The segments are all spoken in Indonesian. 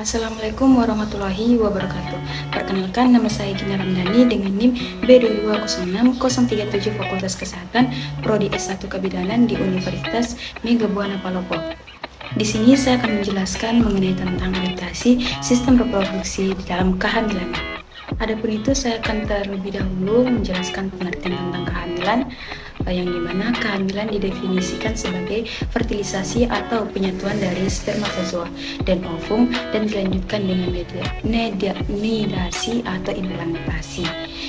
Assalamualaikum warahmatullahi wabarakatuh. Perkenalkan, nama saya Gina Ramdhani dengan NIM B2206-037 Fakultas Kesehatan, Prodi S1 Kebidanan di Universitas Mega Buana Palopo. Di sini saya akan menjelaskan mengenai tentang adaptasi sistem reproduksi di dalam kehamilan. Adapun itu, saya akan terlebih dahulu menjelaskan pengertian tentang kehamilan, yang dimana kehamilan didefinisikan sebagai fertilisasi atau penyatuan dari spermatozoa dan ovum dan dilanjutkan dengan nidasi atau implantasi.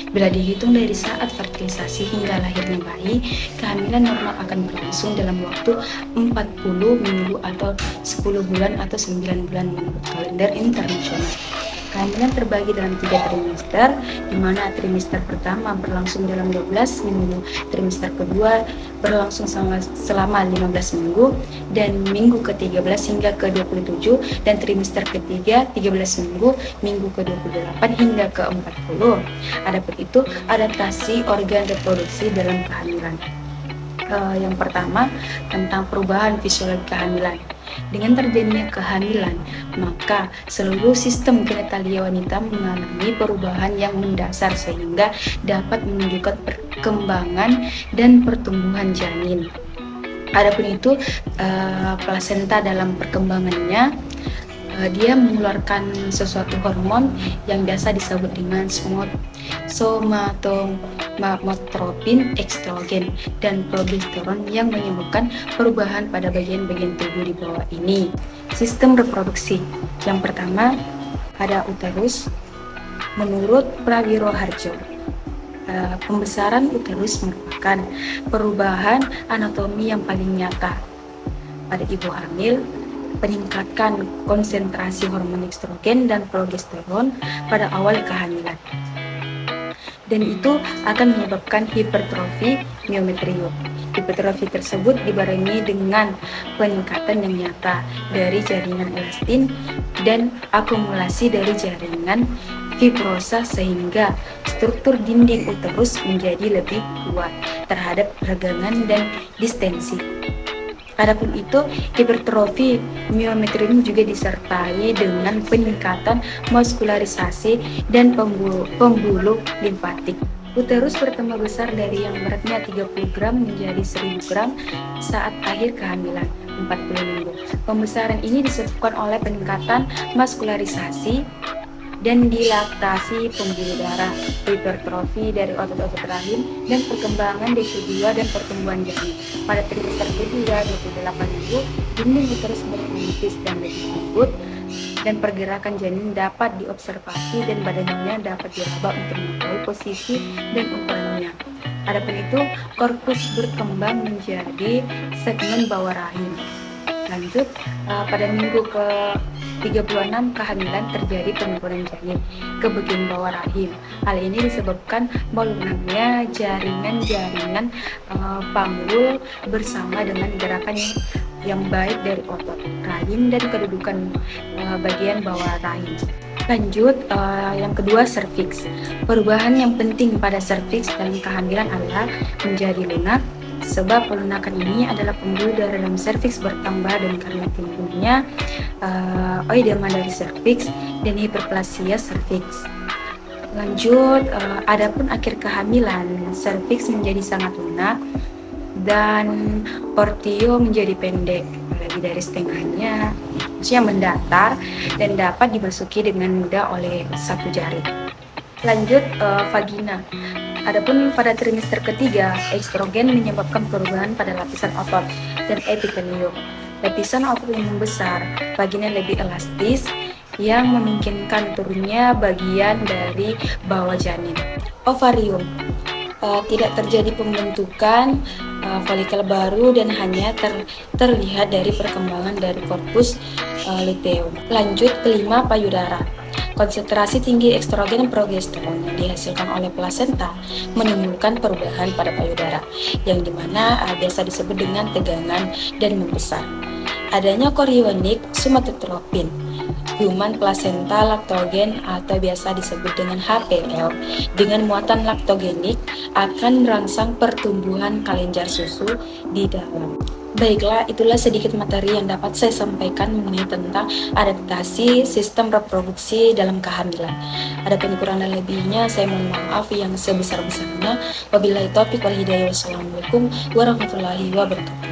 Bila dihitung dari saat fertilisasi hingga lahirnya bayi, kehamilan normal akan berlangsung dalam waktu 40 minggu atau 10 bulan atau 9 bulan menurut kalender internasional. Kehamilan terbagi dalam 3 trimester, di mana trimester pertama berlangsung dalam 12 minggu, trimester kedua berlangsung selama 15 minggu, dan minggu ke-13 hingga ke-27, dan trimester ketiga 13 minggu, minggu ke-28 hingga ke-40. Adapun itu, adaptasi organ reproduksi dalam kehamilan. Yang pertama, tentang perubahan fisiologi kehamilan. Dengan terjadinya kehamilan, maka seluruh sistem genitalia wanita mengalami perubahan yang mendasar sehingga dapat menunjukkan perkembangan dan pertumbuhan janin. Adapun itu, plasenta dalam perkembangannya, dia mengeluarkan sesuatu hormon yang biasa disebut dengan somatotropin, estrogen, dan progesteron yang menyebabkan perubahan pada bagian-bagian tubuh di bawah ini. Sistem reproduksi. Yang pertama, ada uterus. Menurut Prawiro Harjo, pembesaran uterus merupakan perubahan anatomi yang paling nyata pada ibu hamil, meningkatkan konsentrasi hormon estrogen dan progesteron pada awal kehamilan, dan itu akan menyebabkan hipertrofi miometrium. Hipertrofi tersebut dibarengi dengan peningkatan yang nyata dari jaringan elastin dan akumulasi dari jaringan fibrosa sehingga struktur dinding uterus menjadi lebih kuat terhadap regangan dan distensi. Adapun itu, hipertrofi miometrium juga disertai dengan peningkatan muskularisasi dan pembuluh limfatik. Uterus bertambah besar dari yang beratnya 30 gram menjadi 1000 gram saat akhir kehamilan 40 minggu. Pembesaran ini disebabkan oleh peningkatan muskularisasi dan dilaktasi pembuluh darah, hipertrofi dari otot-otot rahim, dan perkembangan DQ2 dan pertumbuhan janin. Pada trimester kedua 28 minggu, dinding uterus menipis dan lebih lembut, dan pergerakan janin dapat diobservasi dan badannya dapat diraba untuk mengetahui posisi dan ukurannya. Adapun itu, korpus berkembang menjadi segmen bawah rahim. Lanjut, pada minggu ke-36 kehamilan terjadi penurunan janin ke bagian bawah rahim. Hal ini disebabkan melunaknya jaringan-jaringan panggul bersama dengan gerakan yang baik dari otot rahim dan kedudukan bagian bawah rahim. Lanjut, yang kedua, serviks. Perubahan yang penting pada serviks dalam kehamilan adalah menjadi lunak. Sebab pelunakan ini adalah pembuluh darah dalam serviks bertambah dan karena timbulnya oedema dari serviks dan hiperplasia serviks. Lanjut, adapun akhir kehamilan, serviks menjadi sangat lunak dan portio menjadi pendek, lebih dari setengahnya, maksudnya mendatar dan dapat dimasuki dengan mudah oleh satu jari. Lanjut, vagina. Adapun pada trimester ketiga, estrogen menyebabkan perubahan pada lapisan otot dan epitelium. Lapisan otot yang membesar, vagina lebih elastis yang memungkinkan turunnya bagian dari bawah janin. Ovarium. Tidak terjadi pembentukan folikel baru dan hanya terlihat dari perkembangan dari korpus luteum. Lanjut, kelima, payudara. Konsentrasi tinggi estrogen dan progesteron yang dihasilkan oleh plasenta menimbulkan perubahan pada payudara, yang dimana biasa disebut dengan tegangan dan membesar. Adanya korionik somatotropin, human placenta lactogen atau biasa disebut dengan HPL, dengan muatan laktogenik akan merangsang pertumbuhan kelenjar susu di dalam. Baiklah, itulah sedikit materi yang dapat saya sampaikan mengenai tentang adaptasi sistem reproduksi dalam kehamilan. Ada kekurangan dan lebihnya, saya mohon maaf yang sebesar-besarnya. Wabillahi taufiq wal hidayah. Wassalamualaikum warahmatullahi wabarakatuh.